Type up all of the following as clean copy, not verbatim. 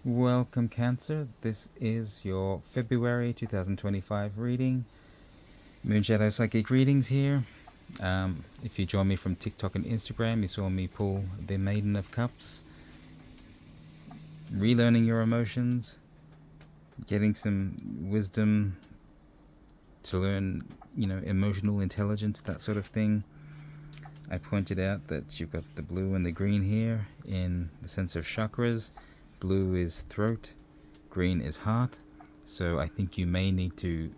Welcome, Cancer. This is your February 2025 reading. Moonshadow Psychic readings here. If you join me from TikTok and Instagram, you saw me pull the Maiden of Cups. Relearning your emotions, getting some wisdom to learn, emotional intelligence, that sort of thing. I pointed out that you've got the blue and the green here in the sense of chakras. Blue is throat, green is heart. So I think you may need to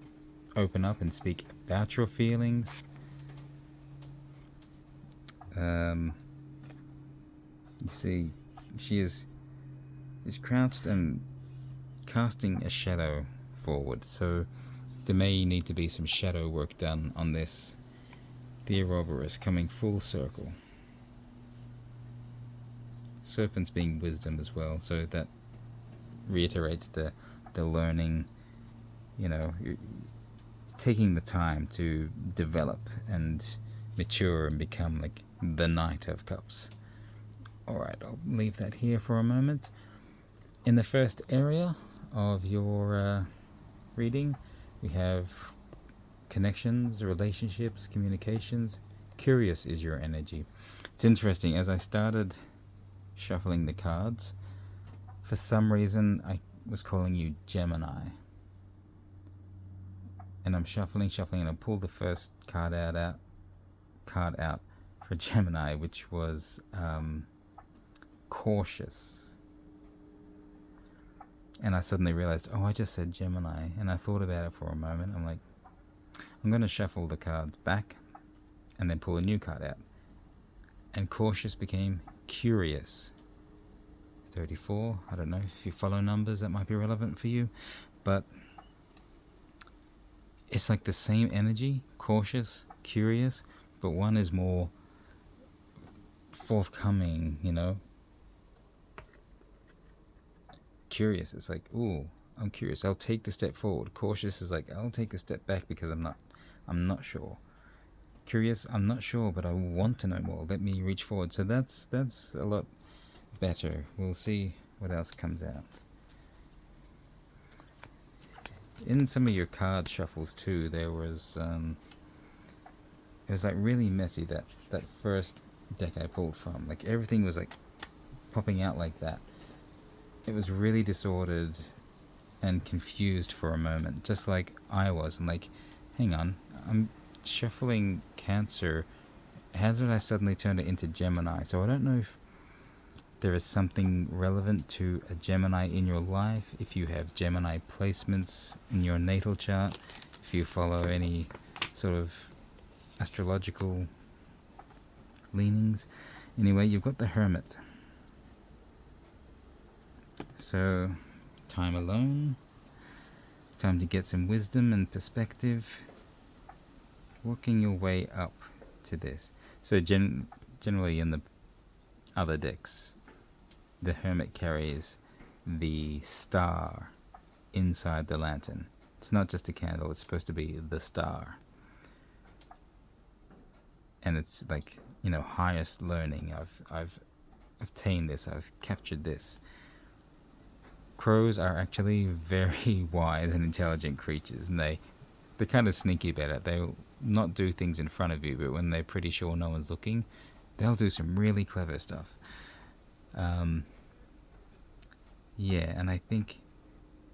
open up and speak about your feelings. You see, she is crouched and casting a shadow forward. So there may need to be some shadow work done on this. The Ouroboros coming full circle. Serpents being wisdom as well, so that reiterates the learning, taking the time to develop and mature and become like the Knight of Cups. Alright, I'll leave that here for a moment. In the first area of your reading, we have connections, relationships, communications. Curious is your energy. It's interesting, as I started shuffling the cards, for some reason I was calling you Gemini. And I'm shuffling, and I pulled the first card out for Gemini, which was cautious. And I suddenly realized, oh, I just said Gemini. And I thought about it for a moment. I'm like, I'm going to shuffle the cards back and then pull a new card out. And cautious became curious. 34, I don't know if you follow numbers, that might be relevant for you. But it's like the same energy, cautious, curious, but one is more forthcoming, Curious, it's like, ooh, I'm curious, I'll take the step forward. Cautious is like, I'll take a step back because I'm not sure. Curious, I'm not sure, but I want to know more. Let me reach forward. So that's a lot better. We'll see what else comes out. In some of your card shuffles too, there was it was like really messy, that first deck I pulled from. Like everything was like popping out like that. It was really disordered and confused for a moment, just like I was. I'm like, hang on, I'm shuffling Cancer. How did I suddenly turn it into Gemini? So I don't know if there is something relevant to a Gemini in your life, if you have Gemini placements in your natal chart, if you follow any sort of astrological leanings. Anyway, you've got the Hermit. So, time alone, time to get some wisdom and perspective, working your way up to this. So generally in the other decks, the Hermit carries the star inside the lantern. It's not just a candle, it's supposed to be the star. And it's like, highest learning. I've obtained this, I've captured this. Crows are actually very wise and intelligent creatures, and they're kind of sneaky about it. They'll not do things in front of you, but when they're pretty sure no one's looking, they'll do some really clever stuff. Yeah, and I think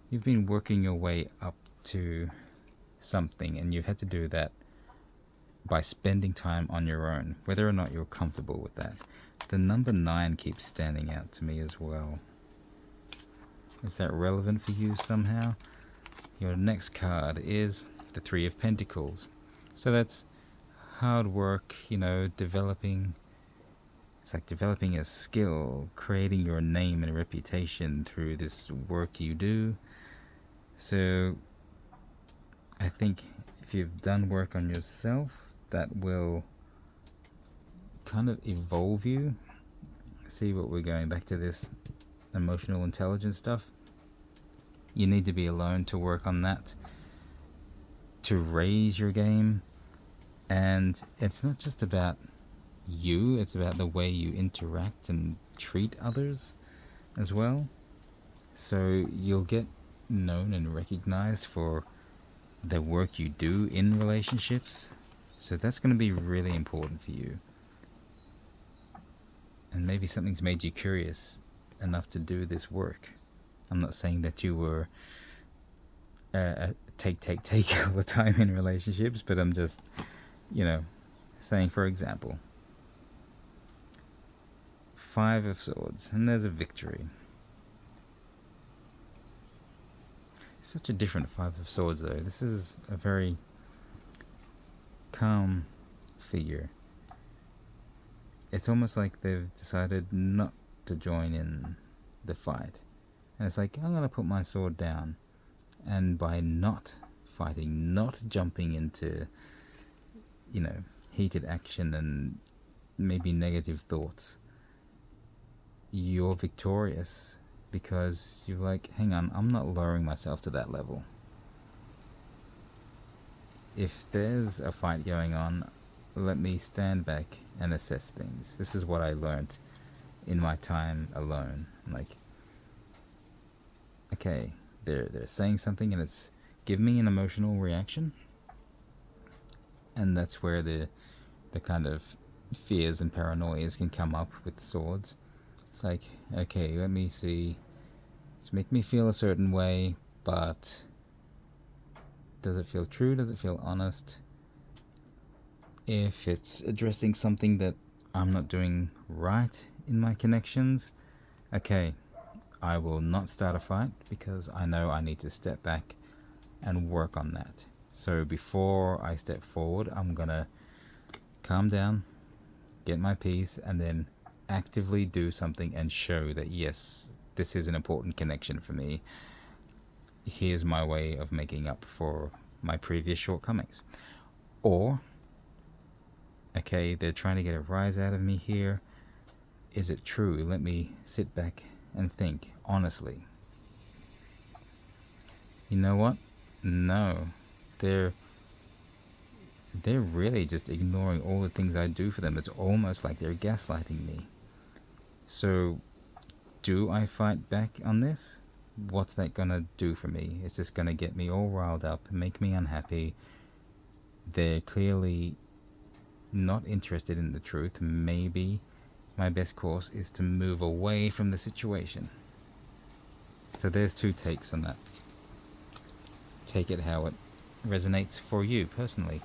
you've been working your way up to something, and you've had to do that by spending time on your own, whether or not you're comfortable with that. The number 9 keeps standing out to me as well. Is that relevant for you somehow? Your next card is the 3 of Pentacles. So that's hard work, developing. It's like developing a skill, creating your name and reputation through this work you do. So I think if you've done work on yourself, that will kind of evolve you. See what we're going back to this emotional intelligence stuff. You need to be alone to work on that, to raise your game. And it's not just about you, it's about the way you interact and treat others as well. So you'll get known and recognized for the work you do in relationships. So that's going to be really important for you. And maybe something's made you curious enough to do this work. I'm not saying that you were take all the time in relationships, but I'm just, saying, for example, Five of Swords, and there's a victory. Such a different Five of Swords, though. This is a very calm figure. It's almost like they've decided not to join in the fight. And it's like, I'm going to put my sword down. And by not fighting, not jumping into, heated action and maybe negative thoughts, you're victorious. Because you're like, hang on, I'm not lowering myself to that level. If there's a fight going on, let me stand back and assess things. This is what I learned in my time alone. Like, okay, they're saying something and it's giving me an emotional reaction. And that's where the kind of fears and paranoias can come up with swords. It's like, okay, let me see. It's make me feel a certain way, but does it feel true? Does it feel honest? If it's addressing something that I'm not doing right in my connections, okay, I will not start a fight because I know I need to step back and work on that. So before I step forward, I'm gonna calm down, get my peace, and then actively do something and show that yes, this is an important connection for me. Here's my way of making up for my previous shortcomings. Or, okay, they're trying to get a rise out of me here. Is it true? Let me sit back and think honestly. You know what? No. They're really just ignoring all the things I do for them. It's almost like they're gaslighting me. So, do I fight back on this? What's that gonna do for me? It's just gonna get me all riled up, make me unhappy. They're clearly not interested in the truth. Maybe my best course is to move away from the situation. So there's two takes on that. Take it how it resonates for you personally.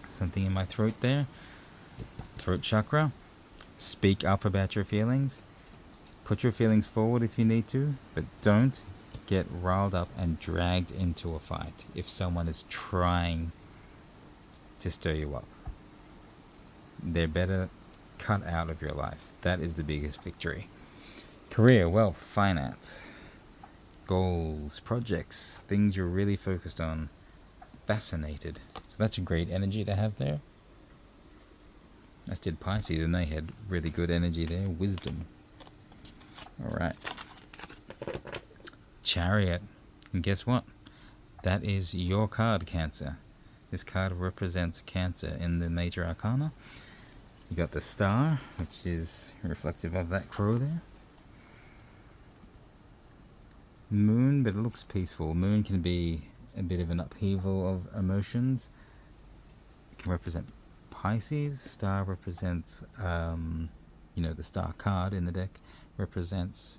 Something in my throat there. Throat chakra. Speak up about your feelings. Put your feelings forward if you need to, but don't get riled up and dragged into a fight if someone is trying to stir you up. They're better cut out of your life. That is the biggest victory. Career, wealth, finance, goals, projects, things you're really focused on. Fascinated. So that's a great energy to have there. As did Pisces, and they had really good energy there. Wisdom. Alright. Chariot. And guess what? That is your card, Cancer. This card represents Cancer in the major arcana. You got the star, which is reflective of that crow there. Moon, but it looks peaceful. Moon can be a bit of an upheaval of emotions. It can represent Pisces. Star represents, the star card in the deck represents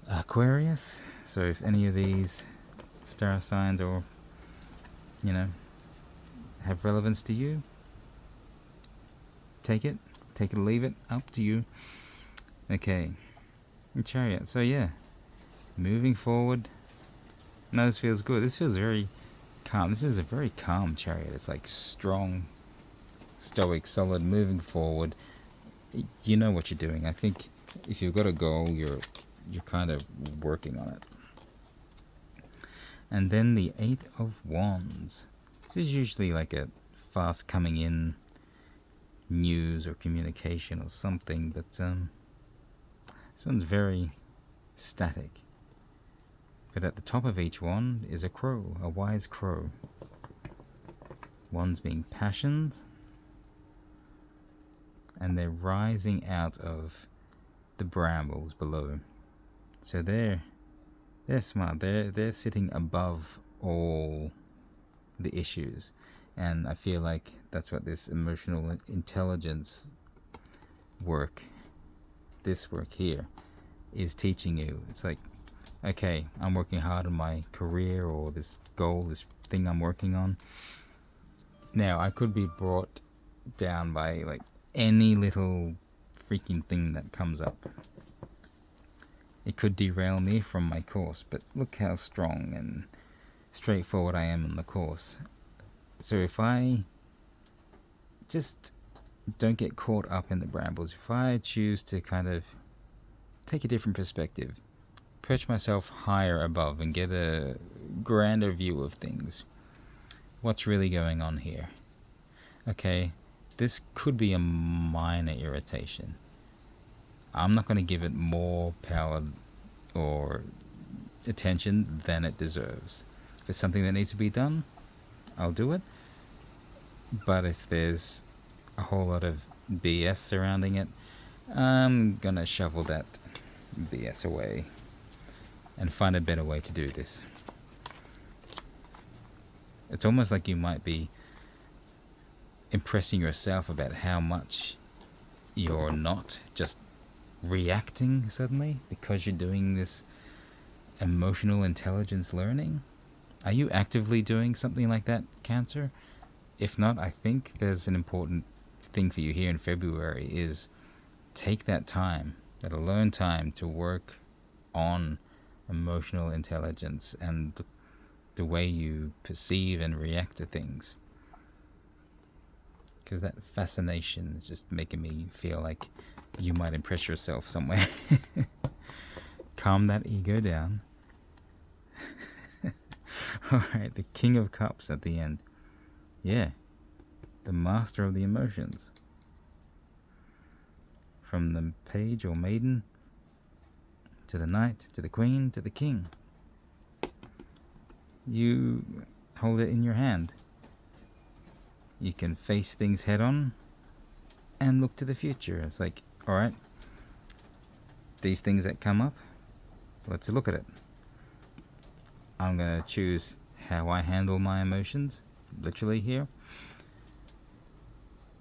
Aquarius. So if any of these star signs or, have relevance to you, take it or leave it, up to you. Okay, and Chariot. So yeah, moving forward. No, this feels good. This feels very calm. This is a very calm Chariot. It's like strong, stoic, solid, moving forward. You know what you're doing. I think if you've got a goal, you're kind of working on it. And then the Eight of Wands. This is usually like a fast coming in news or communication or something, but this one's very static. But at the top of each wand is a crow, a wise crow. Wands being passions, and they're rising out of the brambles below. So they're smart. They're sitting above all the issues, and I feel like that's what this emotional intelligence work, this work here, is teaching you. It's like, okay, I'm working hard on my career or this goal, this thing I'm working on. Now, I could be brought down by like any little freaking thing that comes up. It could derail me from my course, but look how strong and straightforward I am on the course. So if I just don't get caught up in the brambles, if I choose to kind of take a different perspective, perch myself higher above and get a grander view of things, what's really going on here? Okay, this could be a minor irritation. I'm not going to give it more power or attention than it deserves. If it's something that needs to be done, I'll do it. But if there's a whole lot of BS surrounding it, I'm gonna shovel that BS away and find a better way to do this. It's almost like you might be impressing yourself about how much you're not just reacting suddenly because you're doing this emotional intelligence learning. Are you actively doing something like that, Cancer? If not, I think there's an important thing for you here in February is take that time, that alone time, to work on emotional intelligence and the way you perceive and react to things. Because that fascination is just making me feel like you might impress yourself somewhere. Calm that ego down. Alright, the King of Cups at the end. Yeah, the master of the emotions. From the page or maiden to the knight, to the queen, to the king. You hold it in your hand. You can face things head on and look to the future. It's like, alright, these things that come up, let's look at it. I'm going to choose how I handle my emotions, literally here.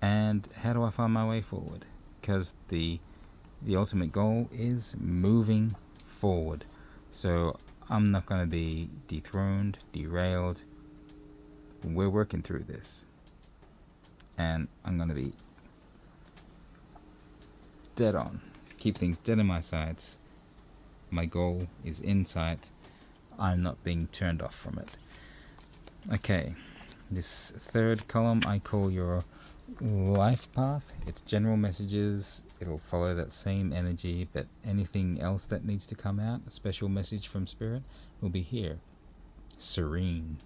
And how do I find my way forward? Because the ultimate goal is moving forward. So I'm not going to be dethroned, derailed. We're working through this. And I'm going to be dead on. Keep things dead in my sights. My goal is in sight. I'm not being turned off from it. Okay, this third column I call your life path. It's general messages. It'll follow that same energy, but anything else that needs to come out, a special message from Spirit, will be here. Serene.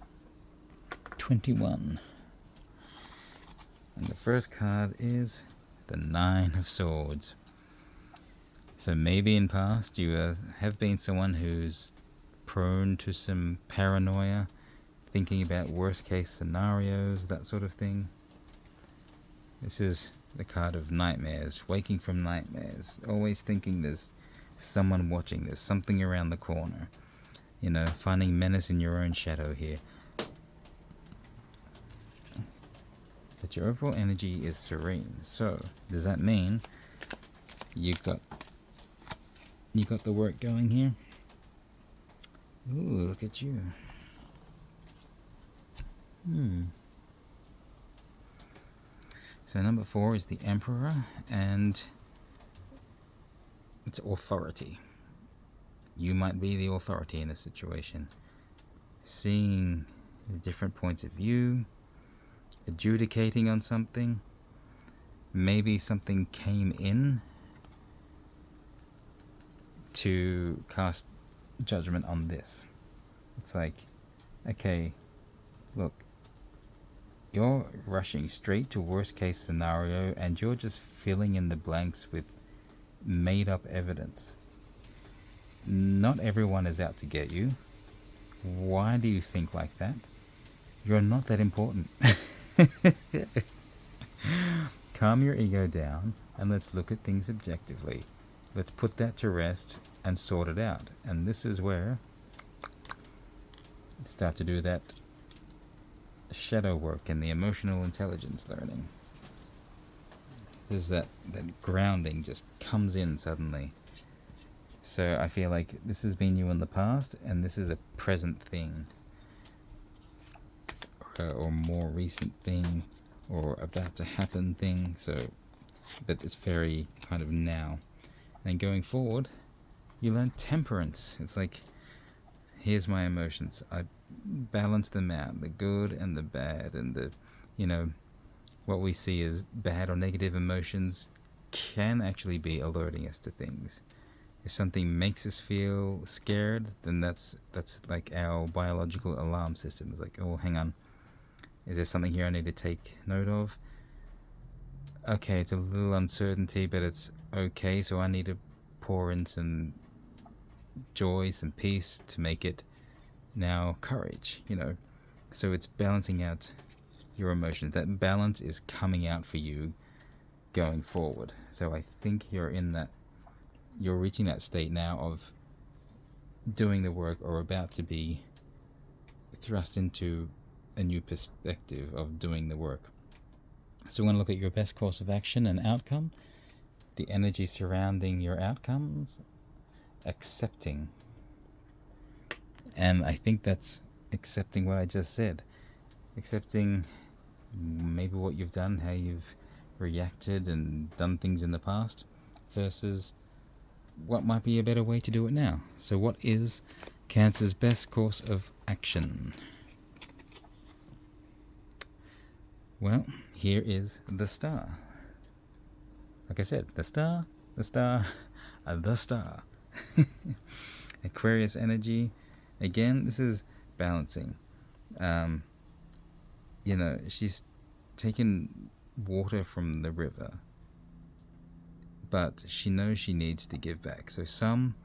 21. And the first card is the Nine of Swords. So maybe in past you have been someone who's prone to some paranoia, thinking about worst case scenarios, that sort of thing. This is the card of nightmares, waking from nightmares, always thinking there's someone watching, there's something around the corner. You know, finding menace in your own shadow here. But your overall energy is serene. So, does that mean you got the work going here? Ooh, look at you. So number 4 is the Emperor, and it's authority. You might be the authority in a situation. Seeing the different points of view, adjudicating on something. Maybe something came in to cast judgment on this. It's like, okay, look, you're rushing straight to worst case scenario and you're just filling in the blanks with made up evidence. Not everyone is out to get you. Why do you think like that? You're not that important. Calm your ego down and let's look at things objectively. Let's put that to rest and sort it out. And this is where you start to do that shadow work and the emotional intelligence learning. There's that grounding just comes in suddenly. So I feel like this has been you in the past, and this is a present thing, or more recent thing, or about to happen thing. So, but it's very kind of now. And going forward, you learn temperance. It's like, here's my emotions. I balance them out, the good and the bad, and the, you know, what we see as bad or negative emotions can actually be alerting us to things. If something makes us feel scared, then that's like our biological alarm system. It's like, oh, hang on, is there something here I need to take note of? Okay, it's a little uncertainty, but it's okay, so I need to pour in some joy, some peace to make it now courage, you know. So it's balancing out your emotions. That balance is coming out for you going forward. So I think you're reaching that state now of doing the work, or about to be thrust into a new perspective of doing the work. So we want to look at your best course of action and outcome, the energy surrounding your outcomes, accepting. And I think that's accepting what I just said. Accepting maybe what you've done, how you've reacted and done things in the past, versus what might be a better way to do it now. So what is Cancer's best course of action? Well, here is the star. Like I said, the star, the star, the star. Aquarius energy. Again, this is balancing. You know, she's taken water from the river, but she knows she needs to give back. So some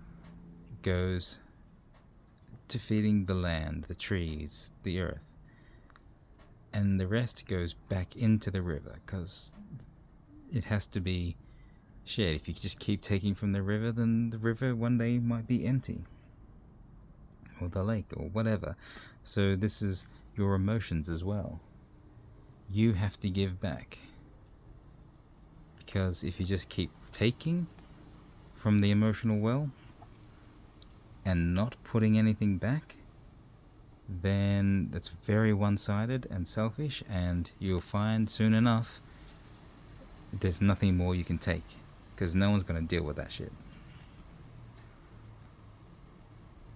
goes to feeding the land, the trees, the earth, and the rest goes back into the river, because it has to be shared. If you just keep taking from the river, then the river one day might be empty, or the lake, or whatever. So this is your emotions as well. You have to give back, because if you just keep taking from the emotional well and not putting anything back, then that's very one-sided and selfish, and you'll find soon enough there's nothing more you can take, because no one's going to deal with that shit.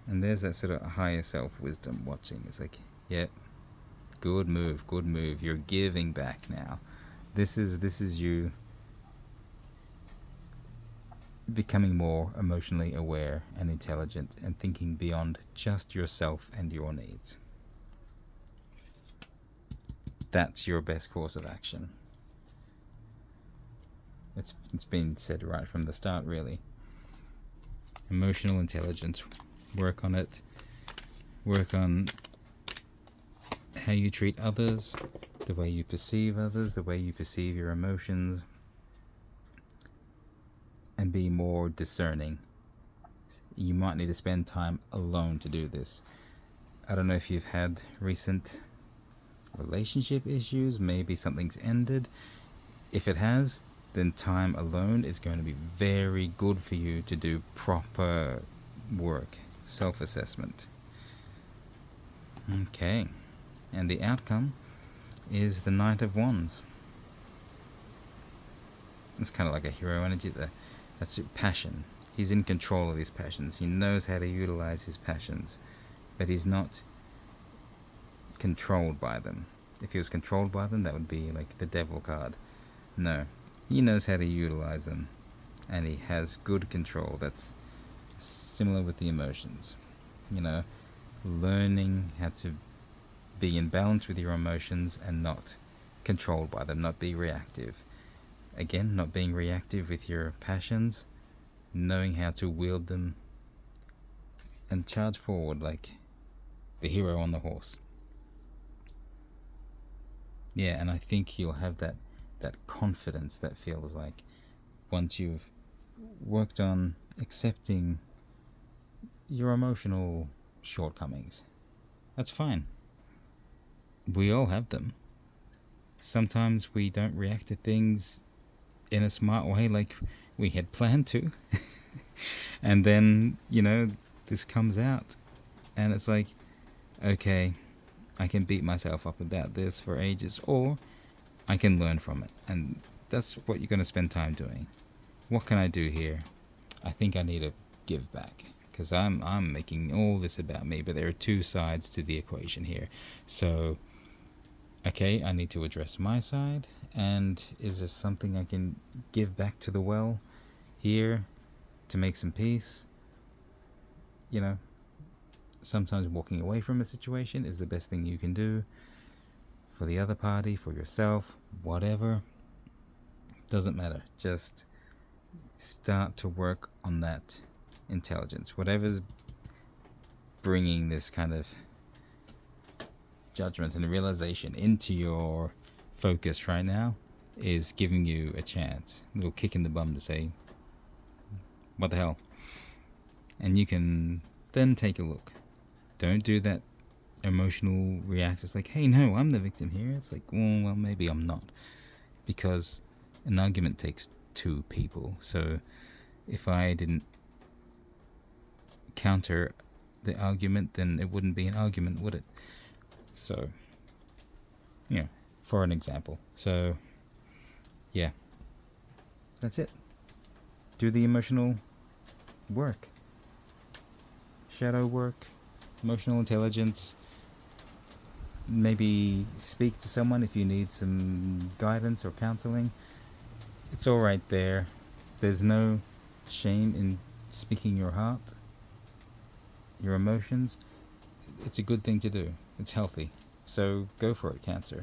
And there's that sort of higher self wisdom watching. It's like, yeah, good move, good move. You're giving back now. This is you becoming more emotionally aware and intelligent, and thinking beyond just yourself and your needs. That's your best course of action. It's been said right from the start, really. Emotional intelligence. Work on it. Work on how you treat others, the way you perceive others, the way you perceive your emotions, and be more discerning. You might need to spend time alone to do this. I don't know if you've had recent relationship issues, maybe something's ended. If it has, then time alone is going to be very good for you to do proper work, self-assessment. Okay, and the outcome is the Knight of Wands. It's kind of like a hero energy. That's passion. He's in control of his passions. He knows how to utilize his passions, but he's not controlled by them. If he was controlled by them, that would be like the Devil card. No, he knows how to utilize them, and he has good control. That's similar with the emotions. You know, learning how to be in balance with your emotions and not controlled by them, not be reactive. Again, not being reactive with your passions, knowing how to wield them and charge forward like the hero on the horse. Yeah, and I think you'll have that confidence that feels like once you've worked on accepting your emotional shortcomings. That's fine. We all have them. Sometimes we don't react to things in a smart way like we had planned to. And then, this comes out. And it's like, okay, I can beat myself up about this for ages, or I can learn from it. And that's what you're going to spend time doing. What can I do here? I think I need to give back. Because I'm making all this about me, but there are two sides to the equation here. So, okay, I need to address my side, and is there something I can give back to the well here to make some peace? Sometimes walking away from a situation is the best thing you can do for the other party, for yourself, whatever. Doesn't matter. Just start to work on that intelligence. Whatever's bringing this kind of judgment and realization into your focus right now is giving you a chance, a little kick in the bum to say, what the hell? And you can then take a look. Don't do that emotional reaction. It's like, hey, no, I'm the victim here. It's like, well, maybe I'm not. Because an argument takes two people. So if I didn't counter the argument, then it wouldn't be an argument, would it? So, for an example. So, yeah. That's it. Do the emotional work. Shadow work. Emotional intelligence. Maybe speak to someone if you need some guidance or counseling. It's all right there. There's no shame in speaking your heart, your emotions. It's a good thing to do. It's healthy. So go for it, Cancer.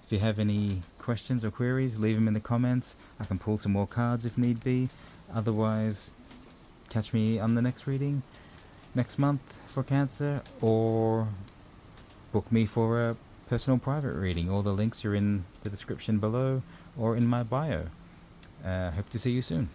If you have any questions or queries, leave them in the comments. I can pull some more cards if need be. Otherwise, catch me on the next reading next month for Cancer, or book me for a personal private reading. All the links are in the description below or in my bio. Hope to see you soon.